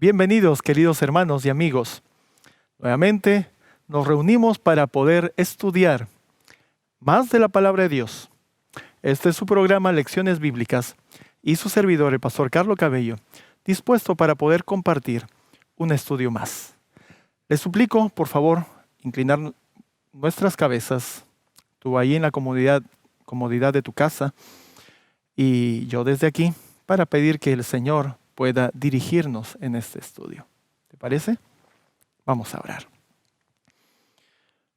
Bienvenidos, queridos hermanos y amigos. Nuevamente nos reunimos para poder estudiar más de la palabra de Dios. Este es su programa Lecciones Bíblicas y su servidor, el pastor Carlos Cabello, dispuesto para poder compartir un estudio más. Les suplico, por favor, inclinar nuestras cabezas, tú ahí en la comodidad de tu casa y yo desde aquí, para pedir que el Señor pueda dirigirnos en este estudio. ¿Te parece? Vamos a orar.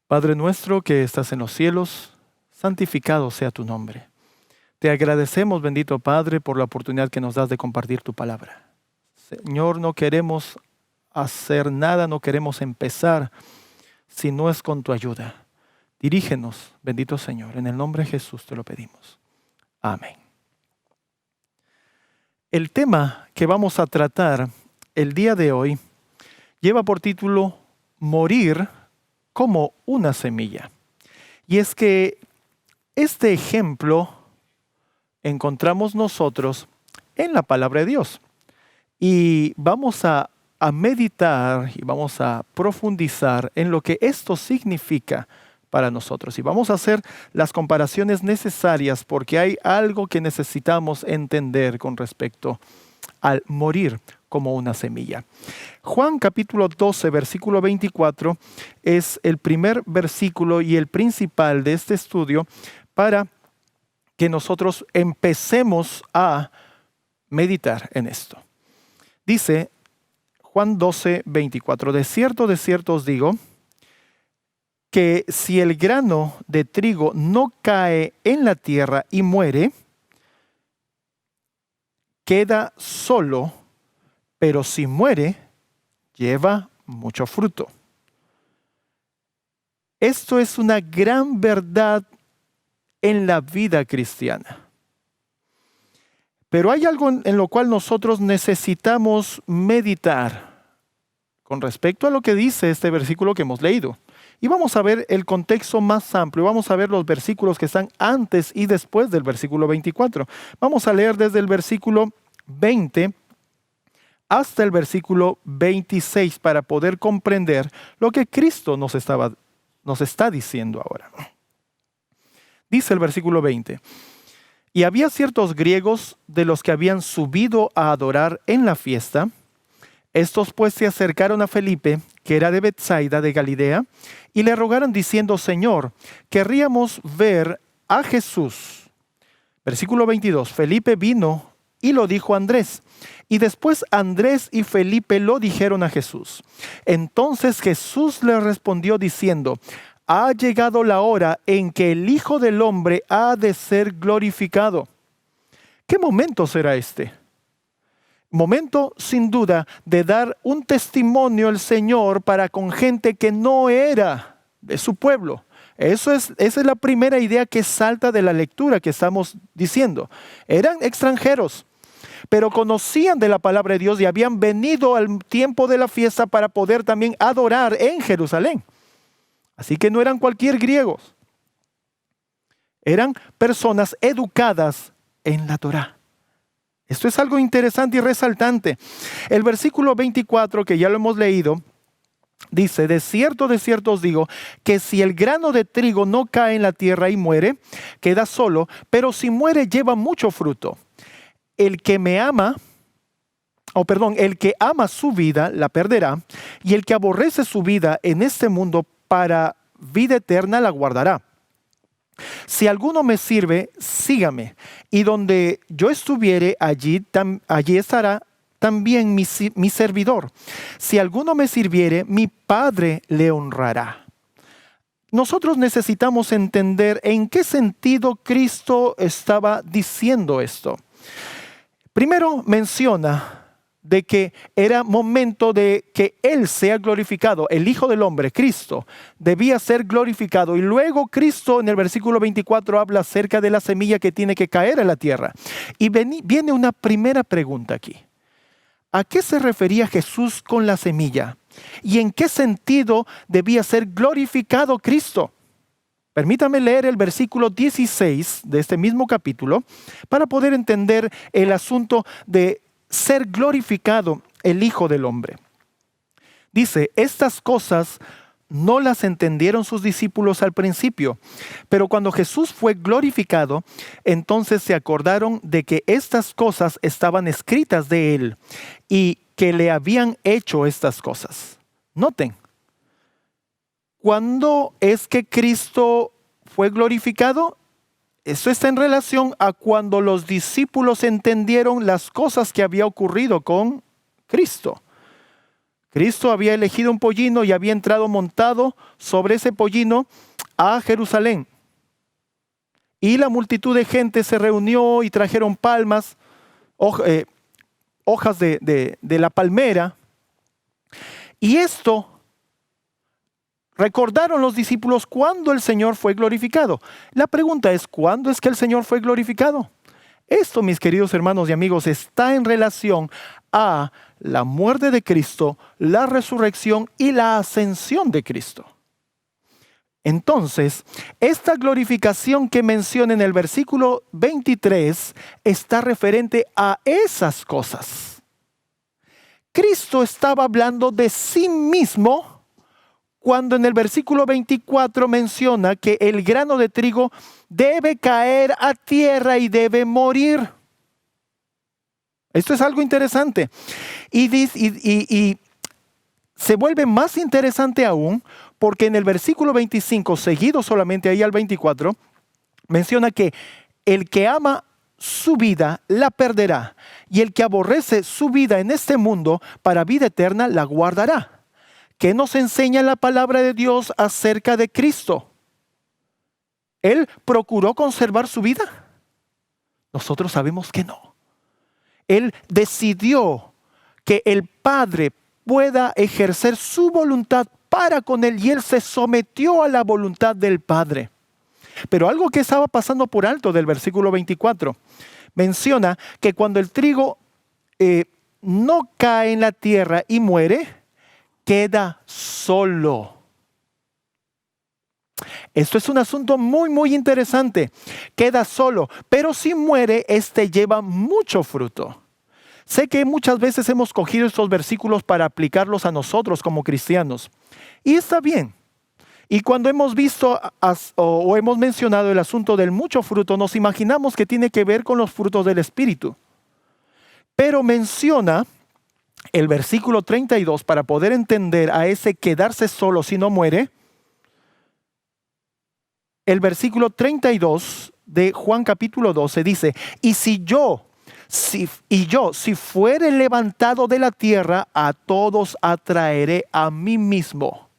Padre nuestro que estás en los cielos, santificado sea tu nombre. Te agradecemos, bendito Padre, por la oportunidad que nos das de compartir tu palabra. Señor, no queremos hacer nada, no queremos empezar si no es con tu ayuda. Dirígenos, bendito Señor, en el nombre de Jesús te lo pedimos. Amén. El tema que vamos a tratar el día de hoy lleva por título Morir como una semilla. Y es que este ejemplo encontramos nosotros en la palabra de Dios. Y vamos a meditar y vamos a profundizar en lo que esto significa para nosotros. Y vamos a hacer las comparaciones necesarias porque hay algo que necesitamos entender con respecto al morir como una semilla. Juan capítulo 12, versículo 24 es el primer versículo y el principal de este estudio para que nosotros empecemos a meditar en esto. Dice Juan 12, 24, de cierto os digo, que si el grano de trigo no cae en la tierra y muere, queda solo, pero si muere, lleva mucho fruto. Esto es una gran verdad en la vida cristiana. Pero hay algo en lo cual nosotros necesitamos meditar con respecto a lo que dice este versículo que hemos leído. Y vamos a ver el contexto más amplio. Vamos a ver los versículos que están antes y después del versículo 24. Vamos a leer desde el versículo 20 hasta el versículo 26 para poder comprender lo que Cristo nos está diciendo ahora. Dice el versículo 20. Y había ciertos griegos de los que habían subido a adorar en la fiesta. Estos pues se acercaron a Felipe, que era de Betsaida de Galilea, y le rogaron diciendo: Señor, querríamos ver a Jesús. Versículo 22. Felipe vino y lo dijo a Andrés. Y después Andrés y Felipe lo dijeron a Jesús. Entonces Jesús le respondió diciendo: ha llegado la hora en que el Hijo del Hombre ha de ser glorificado. ¿Qué momento será este? Momento, sin duda, de dar un testimonio al Señor para con gente que no era de su pueblo. Esa es la primera idea que salta de la lectura que estamos diciendo. Eran extranjeros, pero conocían de la palabra de Dios y habían venido al tiempo de la fiesta para poder también adorar en Jerusalén. Así que no eran cualquier griegos. Eran personas educadas en la Torá. Esto es algo interesante y resaltante. El versículo 24, que ya lo hemos leído, dice: de cierto os digo, que si el grano de trigo no cae en la tierra y muere, queda solo, pero si muere lleva mucho fruto. El que ama su vida la perderá, y el que aborrece su vida en este mundo para vida eterna la guardará. Si alguno me sirve, sígame, y donde yo estuviere, allí estará también mi servidor. Si alguno me sirviere, mi Padre le honrará. Nosotros necesitamos entender en qué sentido Cristo estaba diciendo esto. Primero menciona de que era momento de que Él sea glorificado. El Hijo del Hombre, Cristo, debía ser glorificado. Y luego Cristo en el versículo 24 habla acerca de la semilla que tiene que caer en la tierra. Y viene una primera pregunta aquí. ¿A qué se refería Jesús con la semilla? ¿Y en qué sentido debía ser glorificado Cristo? Permítame leer el versículo 16 de este mismo capítulo para poder entender el asunto de ser glorificado el Hijo del Hombre. Dice, estas cosas no las entendieron sus discípulos al principio, pero cuando Jesús fue glorificado, entonces se acordaron de que estas cosas estaban escritas de él y que le habían hecho estas cosas. Noten, ¿cuándo es que Cristo fue glorificado? Eso está en relación a cuando los discípulos entendieron las cosas que había ocurrido con Cristo. Cristo había elegido un pollino y había entrado montado sobre ese pollino a Jerusalén. Y la multitud de gente se reunió y trajeron palmas, hojas de la palmera. Y esto recordaron los discípulos cuando el Señor fue glorificado. La pregunta es, ¿cuándo es que el Señor fue glorificado? Esto, mis queridos hermanos y amigos, está en relación a la muerte de Cristo, la resurrección y la ascensión de Cristo. Entonces, esta glorificación que menciona en el versículo 23 está referente a esas cosas. Cristo estaba hablando de sí mismo cuando en el versículo 24 menciona que el grano de trigo debe caer a tierra y debe morir. Esto es algo interesante. Y se vuelve más interesante aún porque en el versículo 25, seguido solamente ahí al 24, menciona que el que ama su vida la perderá, y el que aborrece su vida en este mundo para vida eterna la guardará. ¿Qué nos enseña la palabra de Dios acerca de Cristo? ¿Él procuró conservar su vida? Nosotros sabemos que no. Él decidió que el Padre pueda ejercer su voluntad para con él y él se sometió a la voluntad del Padre. Pero algo que estaba pasando por alto del versículo 24 menciona que cuando el trigo no cae en la tierra y muere, queda solo. Esto es un asunto muy interesante. Queda solo, pero si muere, lleva mucho fruto. Sé que muchas veces hemos cogido estos versículos para aplicarlos a nosotros como cristianos. Y está bien. Y cuando hemos visto o hemos mencionado el asunto del mucho fruto, nos imaginamos que tiene que ver con los frutos del Espíritu. Pero menciona el versículo 32 para poder entender a ese quedarse solo si no muere. El versículo 32 de Juan capítulo 12 dice, y si fuere levantado de la tierra, a todos atraeré a mí mismo.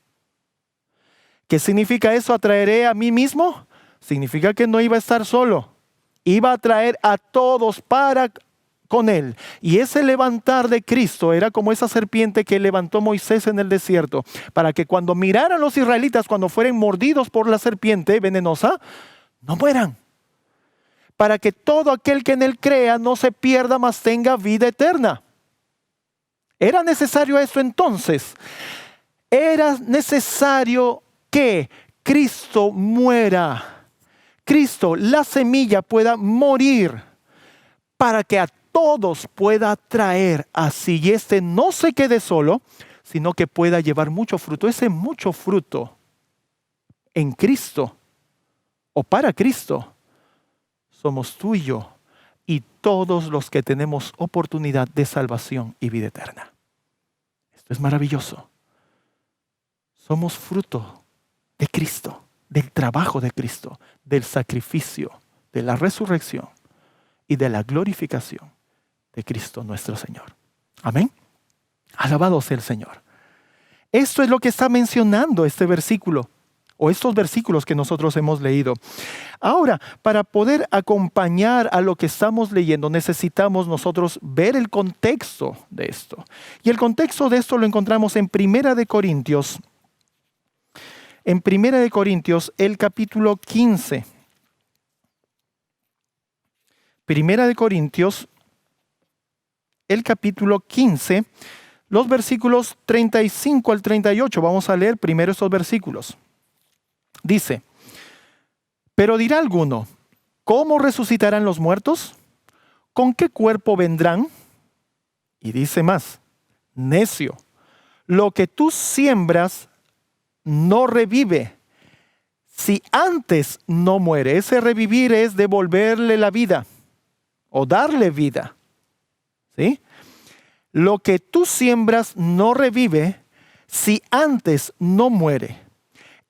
¿Qué significa eso? ¿Atraeré a mí mismo? Significa que no iba a estar solo. Iba a traer a todos para con él. Y ese levantar de Cristo era como esa serpiente que levantó Moisés en el desierto, para que cuando miraran los israelitas, cuando fueren mordidos por la serpiente venenosa, no mueran. Para que todo aquel que en él crea no se pierda, mas tenga vida eterna. ¿Era necesario eso entonces? Era necesario que Cristo muera. Cristo, la semilla, pueda morir para que a todos pueda traer así y no se quede solo, sino que pueda llevar mucho fruto. Ese mucho fruto en Cristo o para Cristo somos tú y yo y todos los que tenemos oportunidad de salvación y vida eterna. Esto es maravilloso. Somos fruto de Cristo, del trabajo de Cristo, del sacrificio, de la resurrección y de la glorificación de Cristo nuestro Señor. Amén. Alabado sea el Señor. Esto es lo que está mencionando este versículo o estos versículos que nosotros hemos leído. Ahora, para poder acompañar a lo que estamos leyendo, necesitamos nosotros ver el contexto de esto. Y el contexto de esto lo encontramos en Primera de Corintios. En Primera de Corintios, el capítulo 15. Primera de Corintios, el capítulo 15, los versículos 35 al 38. Vamos a leer primero estos versículos. Dice, pero dirá alguno, ¿cómo resucitarán los muertos? ¿Con qué cuerpo vendrán? Y dice más, necio, lo que tú siembras no revive si antes no muere. Ese revivir es devolverle la vida o darle vida. ¿Sí? Lo que tú siembras no revive si antes no muere.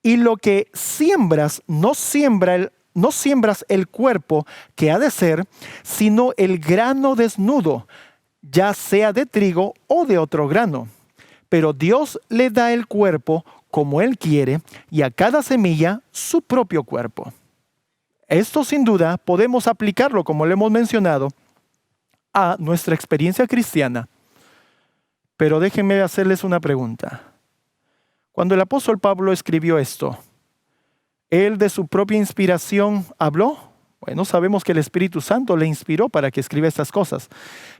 Y lo que siembras no siembras el cuerpo que ha de ser, sino el grano desnudo, ya sea de trigo o de otro grano. Pero Dios le da el cuerpo como Él quiere, y a cada semilla su propio cuerpo. Esto sin duda podemos aplicarlo, como lo hemos mencionado, a nuestra experiencia cristiana. Pero déjenme hacerles una pregunta. Cuando el apóstol Pablo escribió esto, ¿él de su propia inspiración habló? Bueno, sabemos que el Espíritu Santo le inspiró para que escriba estas cosas.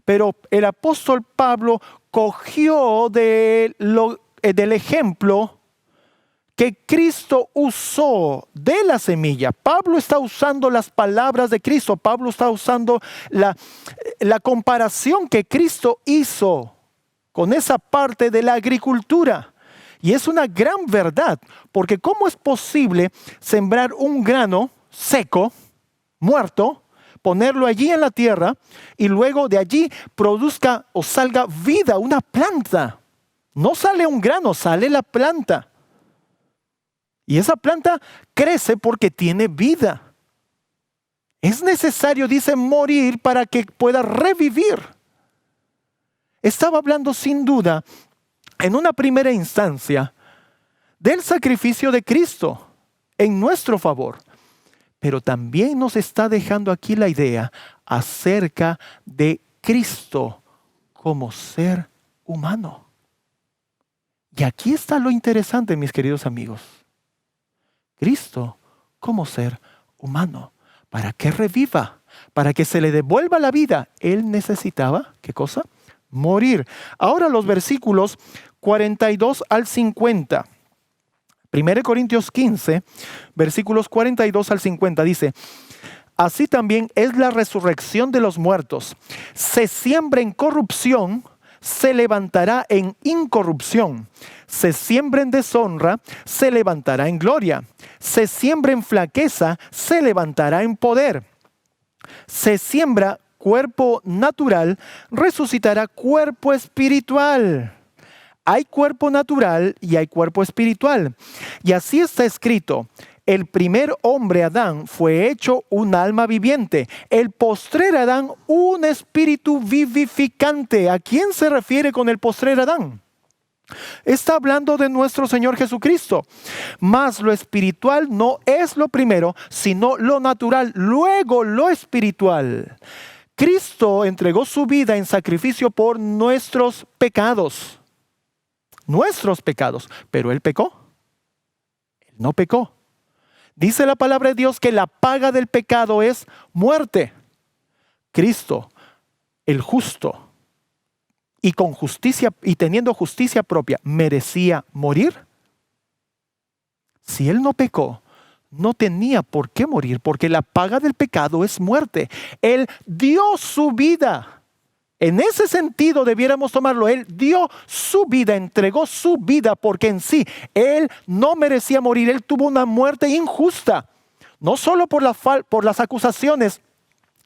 Pero el apóstol Pablo cogió del ejemplo que Cristo usó de la semilla. Pablo está usando las palabras de Cristo. Pablo está usando la comparación que Cristo hizo con esa parte de la agricultura. Y es una gran verdad, porque ¿cómo es posible sembrar un grano seco, muerto, ponerlo allí en la tierra y luego de allí produzca o salga vida, una planta? No sale un grano, sale la planta. Y esa planta crece porque tiene vida. Es necesario, dice, morir para que pueda revivir. Estaba hablando sin duda, en una primera instancia, del sacrificio de Cristo en nuestro favor. Pero también nos está dejando aquí la idea acerca de Cristo como ser humano. Y aquí está lo interesante, mis queridos amigos. Cristo como ser humano. Para que reviva, para que se le devuelva la vida, Él necesitaba, ¿qué cosa? Morir. Ahora los versículos 42 al 50. 1 Corintios 15, versículos 42 al 50 dice: así también es la resurrección de los muertos. Se siembra en corrupción, se levantará en incorrupción. Se siembra en deshonra, se levantará en gloria. Se siembra en flaqueza, se levantará en poder. Se siembra cuerpo natural, resucitará cuerpo espiritual. Hay cuerpo natural y hay cuerpo espiritual. Y así está escrito: el primer hombre, Adán, fue hecho un alma viviente. El postrer Adán, un espíritu vivificante. ¿A quién se refiere con el postrer Adán? Está hablando de nuestro Señor Jesucristo. Mas lo espiritual no es lo primero, sino lo natural, luego lo espiritual. Cristo entregó su vida en sacrificio por nuestros pecados. Nuestros pecados. Pero Él pecó. Él no pecó. Dice la palabra de Dios que la paga del pecado es muerte. Cristo, el justo, y con justicia y teniendo justicia propia, ¿merecía morir? Si Él no pecó, no tenía por qué morir, porque la paga del pecado es muerte. Él dio su vida. En ese sentido debiéramos tomarlo. Él dio su vida, entregó su vida, porque en sí Él no merecía morir. Él tuvo una muerte injusta, no solo por las acusaciones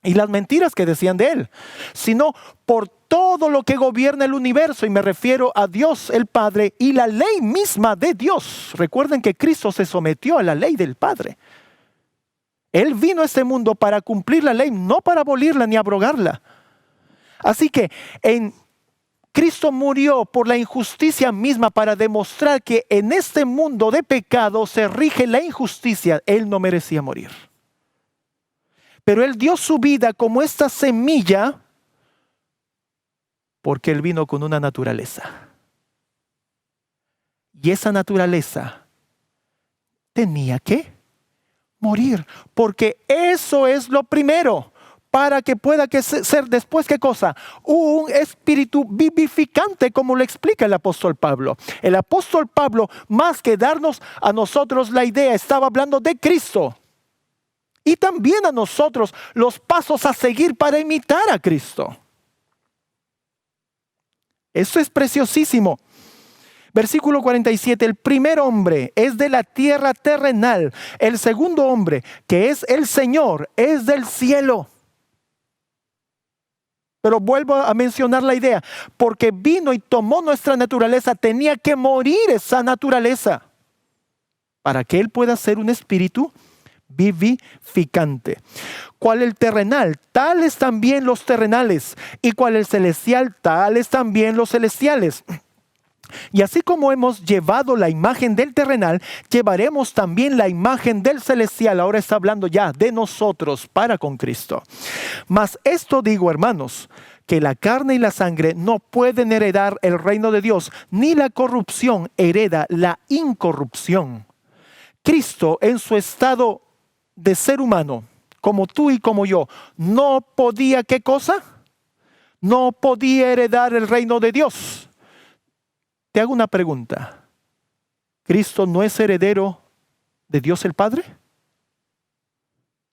y las mentiras que decían de Él, sino por todo lo que gobierna el universo, y me refiero a Dios el Padre y la ley misma de Dios. Recuerden que Cristo se sometió a la ley del Padre. Él vino a este mundo para cumplir la ley, no para abolirla ni abrogarla. Así que Cristo murió por la injusticia misma para demostrar que en este mundo de pecado se rige la injusticia. Él no merecía morir. Pero Él dio su vida como esta semilla porque Él vino con una naturaleza. Y esa naturaleza tenía que morir, porque eso es lo primero, para que pueda ser después, ¿qué cosa? Un espíritu vivificante, como lo explica el apóstol Pablo. El apóstol Pablo, más que darnos a nosotros la idea, estaba hablando de Cristo. Y también a nosotros los pasos a seguir para imitar a Cristo. Eso es preciosísimo. Versículo 47, el primer hombre es de la tierra terrenal, el segundo hombre, que es el Señor, es del cielo. Pero vuelvo a mencionar la idea, porque vino y tomó nuestra naturaleza, tenía que morir esa naturaleza, para que Él pueda ser un espíritu vivificante. Cual el terrenal, tales también los terrenales, y cual el celestial, tales también los celestiales. Y así como hemos llevado la imagen del terrenal, llevaremos también la imagen del celestial. Ahora está hablando ya de nosotros para con Cristo. Mas esto digo, hermanos, que la carne y la sangre no pueden heredar el reino de Dios, ni la corrupción hereda la incorrupción. Cristo, en su estado de ser humano, como tú y como yo, no podía, ¿qué cosa? No podía heredar el reino de Dios. Te hago una pregunta. ¿Cristo no es heredero de Dios el Padre?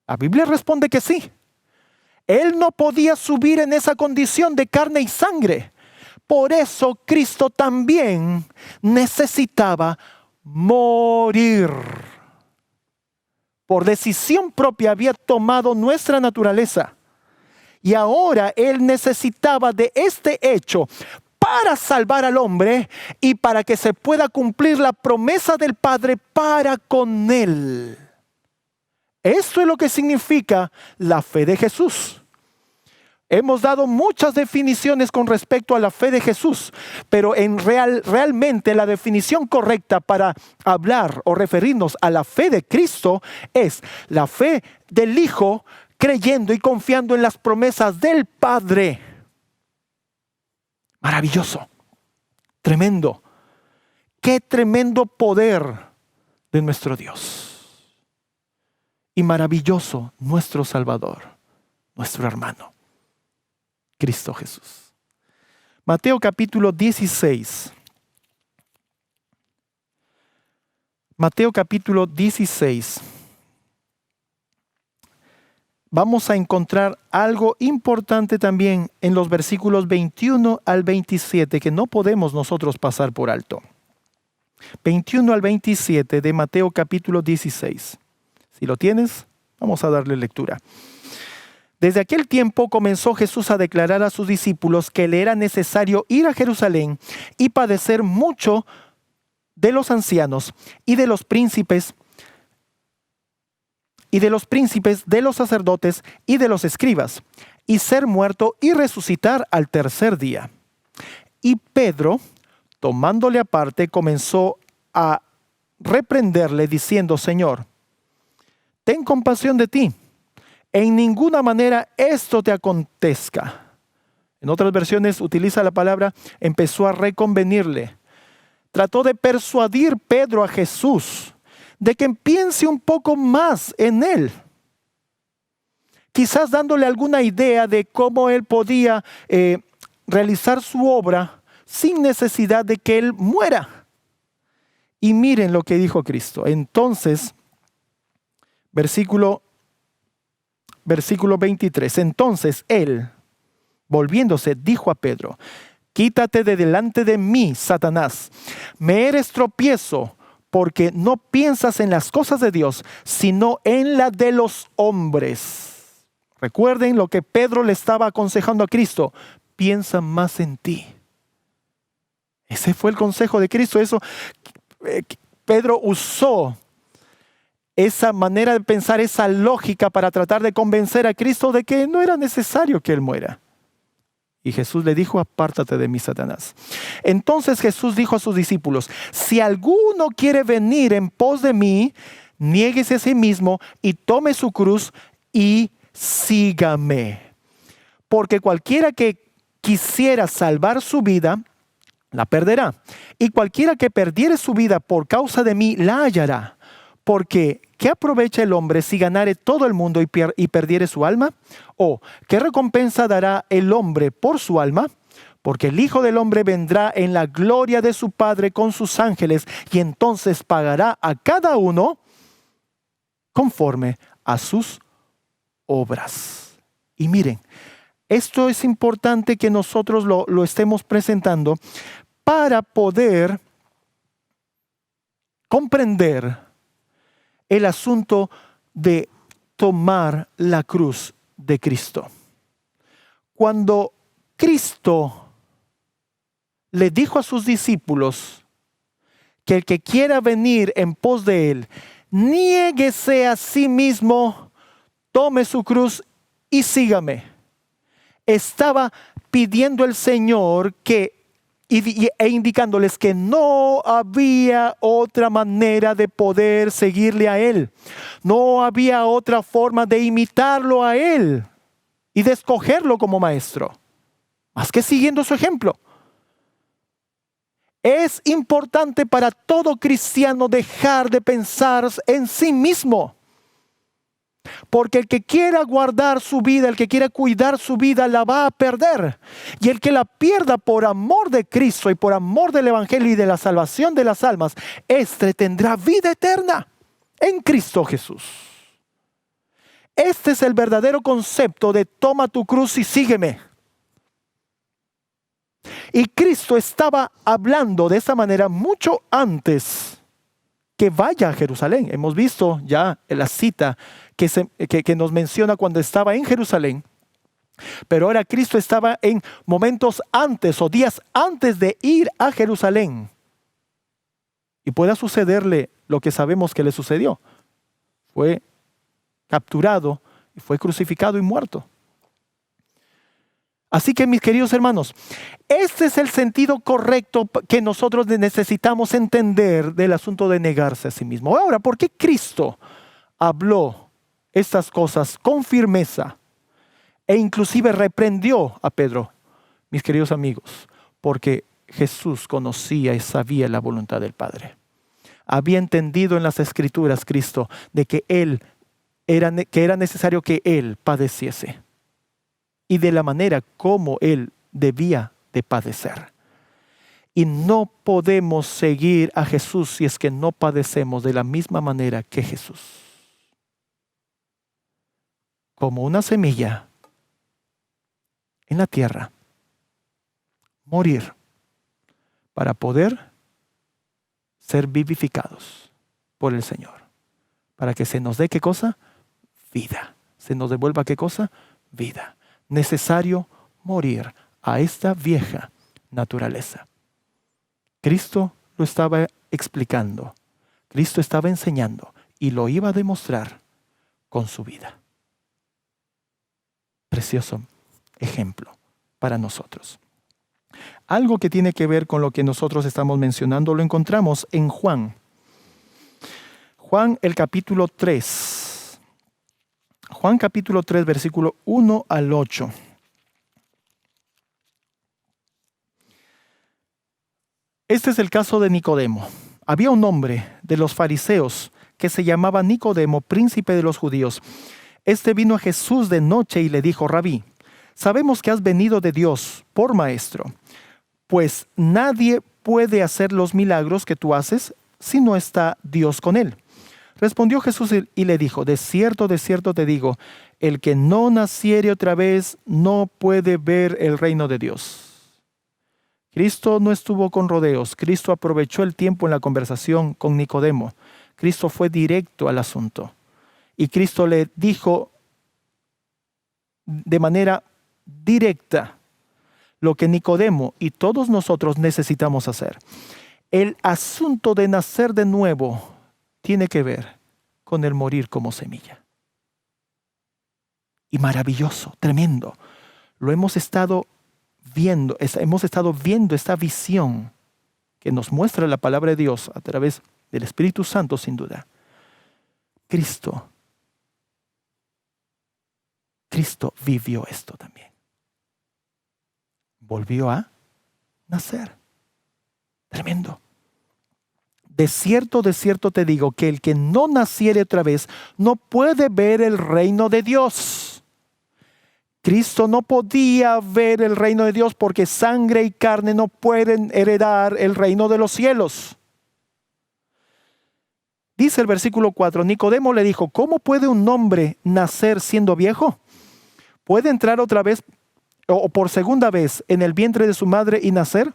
La Biblia responde que sí. Él no podía subir en esa condición de carne y sangre. Por eso Cristo también necesitaba morir. Por decisión propia había tomado nuestra naturaleza. Y ahora Él necesitaba de este hecho para salvar al hombre y para que se pueda cumplir la promesa del Padre para con Él. Esto es lo que significa la fe de Jesús. Hemos dado muchas definiciones con respecto a la fe de Jesús, pero realmente la definición correcta para hablar o referirnos a la fe de Cristo es la fe del Hijo creyendo y confiando en las promesas del Padre. Maravilloso, tremendo. Qué tremendo poder de nuestro Dios. Y maravilloso nuestro Salvador, nuestro hermano, Cristo Jesús. Mateo capítulo 16. Mateo capítulo 16. Vamos a encontrar algo importante también en los versículos 21 al 27 que no podemos nosotros pasar por alto. 21 al 27 de Mateo capítulo 16. Si lo tienes, vamos a darle lectura. Desde aquel tiempo comenzó Jesús a declarar a sus discípulos que le era necesario ir a Jerusalén y padecer mucho de los ancianos y de los príncipes, de los sacerdotes y de los escribas, y ser muerto y resucitar al tercer día. Y Pedro, tomándole aparte, comenzó a reprenderle diciendo: Señor, ten compasión de ti, en ninguna manera esto te acontezca. En otras versiones utiliza la palabra empezó a reconvenirle. Trató de persuadir Pedro a Jesús de que piense un poco más en Él. Quizás dándole alguna idea de cómo Él podía realizar su obra sin necesidad de que Él muera. Y miren lo que dijo Cristo. Entonces, versículo 23. Entonces Él, volviéndose, dijo a Pedro: Quítate de delante de mí, Satanás. Me eres tropiezo, porque no piensas en las cosas de Dios, sino en la de los hombres. Recuerden lo que Pedro le estaba aconsejando a Cristo: piensa más en ti. Ese fue el consejo de Cristo. Pedro usó esa manera de pensar, esa lógica para tratar de convencer a Cristo de que no era necesario que Él muera. Y Jesús le dijo: apártate de mí, Satanás. Entonces Jesús dijo a sus discípulos: si alguno quiere venir en pos de mí, niéguese a sí mismo y tome su cruz y sígame. Porque cualquiera que quisiera salvar su vida, la perderá. Y cualquiera que perdiere su vida por causa de mí, la hallará. Porque ¿qué aprovecha el hombre si ganare todo el mundo y perdiere su alma? ¿O qué recompensa dará el hombre por su alma? Porque el Hijo del Hombre vendrá en la gloria de su Padre con sus ángeles, y entonces pagará a cada uno conforme a sus obras. Y miren, Esto es importante que nosotros lo estemos presentando para poder comprender el asunto de tomar la cruz de Cristo. Cuando Cristo le dijo a sus discípulos que el que quiera venir en pos de él, niéguese a sí mismo, tome su cruz y sígame. Estaba pidiendo el Señor e indicándoles que no había otra manera de poder seguirle a Él. No había otra forma de imitarlo a Él y de escogerlo como maestro, más que siguiendo su ejemplo. Es importante para todo cristiano dejar de pensar en sí mismo. Porque el que quiera guardar su vida, el que quiera cuidar su vida, la va a perder. Y el que la pierda por amor de Cristo y por amor del Evangelio y de la salvación de las almas, este tendrá vida eterna en Cristo Jesús. Este es el verdadero concepto de toma tu cruz y sígueme. Y Cristo estaba hablando de esa manera mucho antes que vaya a Jerusalén. Hemos visto ya en la cita que nos menciona cuando estaba en Jerusalén. Pero ahora Cristo estaba en momentos antes o días antes de ir a Jerusalén. Y pueda sucederle lo que sabemos que le sucedió. Fue capturado, y fue crucificado y muerto. Así que mis queridos hermanos, este es el sentido correcto que nosotros necesitamos entender del asunto de negarse a sí mismo. Ahora, ¿por qué Cristo habló estas cosas con firmeza e inclusive reprendió a Pedro? Mis queridos amigos, porque Jesús conocía y sabía la voluntad del Padre. Había entendido en las Escrituras Cristo de que era necesario que Él padeciese. Y de la manera como Él debía de padecer. Y no podemos seguir a Jesús si es que no padecemos de la misma manera que Jesús. Como una semilla en la tierra, morir para poder ser vivificados por el Señor. Para que se nos dé ¿qué cosa? Vida. Se nos devuelva ¿qué cosa? Vida. Necesario morir a esta vieja naturaleza. Cristo lo estaba explicando, Cristo estaba enseñando y lo iba a demostrar con su vida. Precioso ejemplo para nosotros. Algo que tiene que ver con lo que nosotros estamos mencionando lo encontramos en Juan. Juan el capítulo 3. Juan capítulo 3, versículo 1 al 8. Este es el caso de Nicodemo. Había un hombre de los fariseos que se llamaba Nicodemo, príncipe de los judíos. Este vino a Jesús de noche y le dijo: Rabí, sabemos que has venido de Dios por maestro, pues nadie puede hacer los milagros que tú haces si no está Dios con él. Respondió Jesús y le dijo: de cierto te digo, el que no naciere otra vez no puede ver el reino de Dios. Cristo no estuvo con rodeos. Cristo aprovechó el tiempo en la conversación con Nicodemo. Cristo fue directo al asunto. Y Cristo le dijo de manera directa lo que Nicodemo y todos nosotros necesitamos hacer. El asunto de nacer de nuevo tiene que ver con el morir como semilla. Y maravilloso, tremendo. Lo hemos estado viendo esta visión que nos muestra la palabra de Dios a través del Espíritu Santo, sin duda. Cristo vivió esto también. Volvió a nacer. Tremendo. De cierto te digo que el que no naciere otra vez no puede ver el reino de Dios. Cristo no podía ver el reino de Dios porque sangre y carne no pueden heredar el reino de los cielos. Dice el versículo 4, Nicodemo le dijo: ¿cómo puede un hombre nacer siendo viejo? ¿Puede entrar otra vez o por segunda vez en el vientre de su madre y nacer?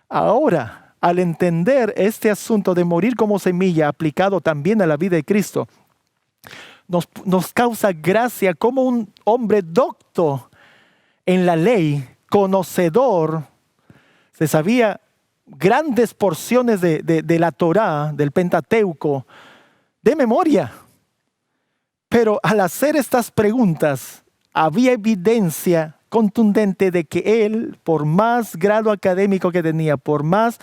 Ahora, al entender este asunto de morir como semilla aplicado también a la vida de Cristo, nos causa gracia como un hombre docto en la ley, conocedor, se sabía grandes porciones de la Torá, del Pentateuco, de memoria. Pero al hacer estas preguntas, había evidencia contundente de que él, por más grado académico que tenía, por más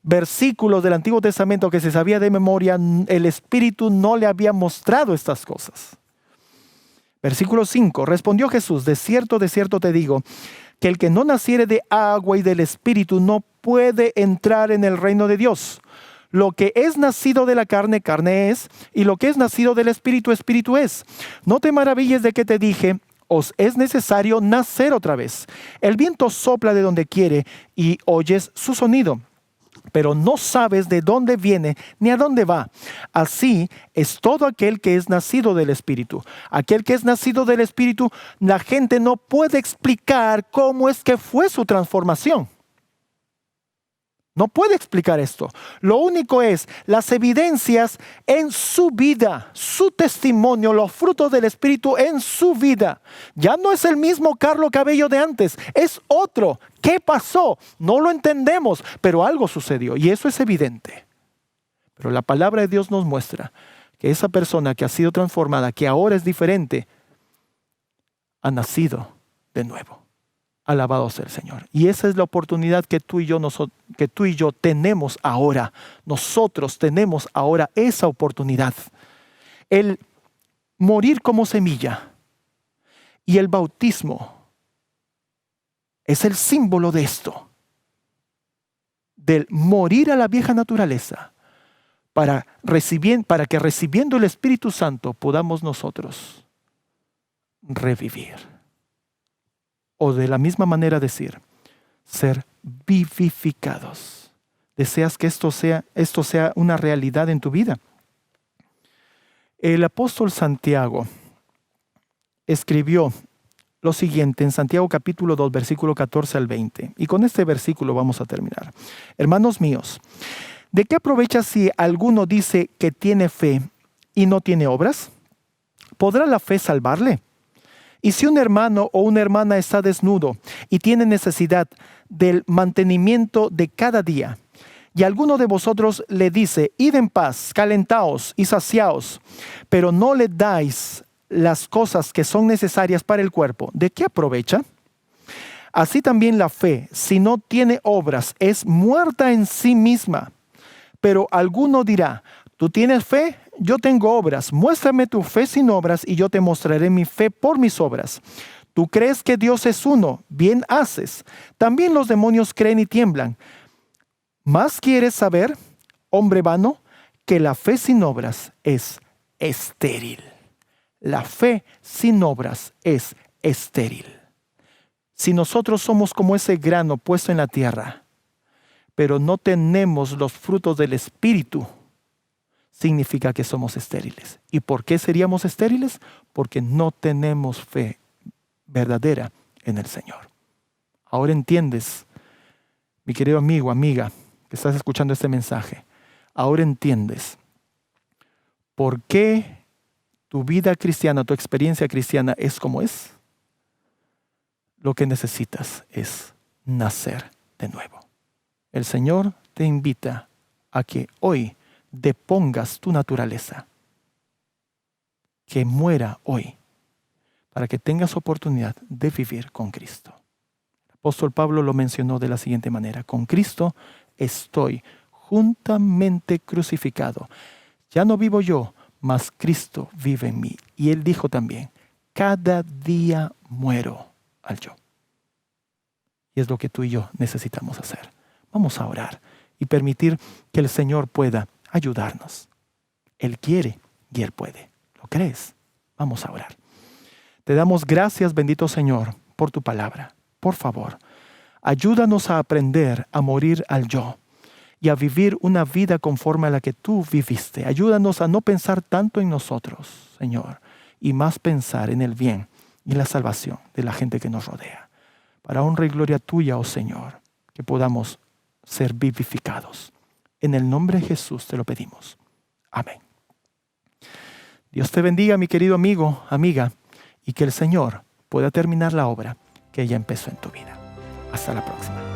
versículos del Antiguo Testamento que se sabía de memoria, el Espíritu no le había mostrado estas cosas. Versículo 5, respondió Jesús, de cierto te digo, que el que no naciere de agua y del Espíritu no puede entrar en el reino de Dios. Lo que es nacido de la carne, carne es, y lo que es nacido del Espíritu, Espíritu es. No te maravilles de que te dije, os es necesario nacer otra vez. El viento sopla de donde quiere y oyes su sonido, pero no sabes de dónde viene ni a dónde va. Así es todo aquel que es nacido del Espíritu. Aquel que es nacido del Espíritu, la gente no puede explicar cómo es que fue su transformación. No puede explicar esto. Lo único es las evidencias en su vida, su testimonio, los frutos del Espíritu en su vida. Ya no es el mismo Carlos Cabello de antes, es otro. ¿Qué pasó? No lo entendemos, pero algo sucedió y eso es evidente. Pero la palabra de Dios nos muestra que esa persona que ha sido transformada, que ahora es diferente, ha nacido de nuevo. Alabado sea el Señor. Y esa es la oportunidad que tú y yo tenemos ahora. Nosotros tenemos ahora esa oportunidad. El morir como semilla y el bautismo es el símbolo de esto. Del morir a la vieja naturaleza para que recibiendo el Espíritu Santo podamos nosotros revivir. O de la misma manera decir, ser vivificados. ¿Deseas que esto sea una realidad en tu vida? El apóstol Santiago escribió lo siguiente en Santiago capítulo 2, versículo 14 al 20. Y con este versículo vamos a terminar. Hermanos míos, ¿de qué aprovecha si alguno dice que tiene fe y no tiene obras? ¿Podrá la fe salvarle? Y si un hermano o una hermana está desnudo y tiene necesidad del mantenimiento de cada día, y alguno de vosotros le dice, id en paz, calentaos y saciaos, pero no le dais las cosas que son necesarias para el cuerpo, ¿de qué aprovecha? Así también la fe, si no tiene obras, es muerta en sí misma. Pero alguno dirá, ¿tú tienes fe? Yo tengo obras. Muéstrame tu fe sin obras y yo te mostraré mi fe por mis obras. Tú crees que Dios es uno, bien haces. También los demonios creen y tiemblan. ¿Más quieres saber, hombre vano, que la fe sin obras es estéril? La fe sin obras es estéril. Si nosotros somos como ese grano puesto en la tierra, pero no tenemos los frutos del Espíritu, significa que somos estériles. ¿Y por qué seríamos estériles? Porque no tenemos fe verdadera en el Señor. Ahora entiendes, mi querido amigo, amiga, que estás escuchando este mensaje. Ahora entiendes por qué tu vida cristiana, tu experiencia cristiana es como es. Lo que necesitas es nacer de nuevo. El Señor te invita a que hoy depongas tu naturaleza, que muera hoy, para que tengas oportunidad de vivir con Cristo. El apóstol Pablo lo mencionó de la siguiente manera: con Cristo estoy juntamente crucificado. Ya no vivo yo, mas Cristo vive en mí. Y él dijo también, cada día muero al yo. Y es lo que tú y yo necesitamos hacer. Vamos a orar y permitir que el Señor pueda ayudarnos. Él quiere y Él puede. ¿Lo crees? Vamos a orar. Te damos gracias, bendito Señor, por tu palabra. Por favor, ayúdanos a aprender a morir al yo y a vivir una vida conforme a la que tú viviste. Ayúdanos a no pensar tanto en nosotros, Señor, y más pensar en el bien y la salvación de la gente que nos rodea. para honra y gloria tuya, oh Señor, que podamos ser vivificados. En el nombre de Jesús te lo pedimos. Amén. Dios te bendiga, mi querido amigo, amiga, y que el Señor pueda terminar la obra que ella empezó en tu vida. Hasta la próxima.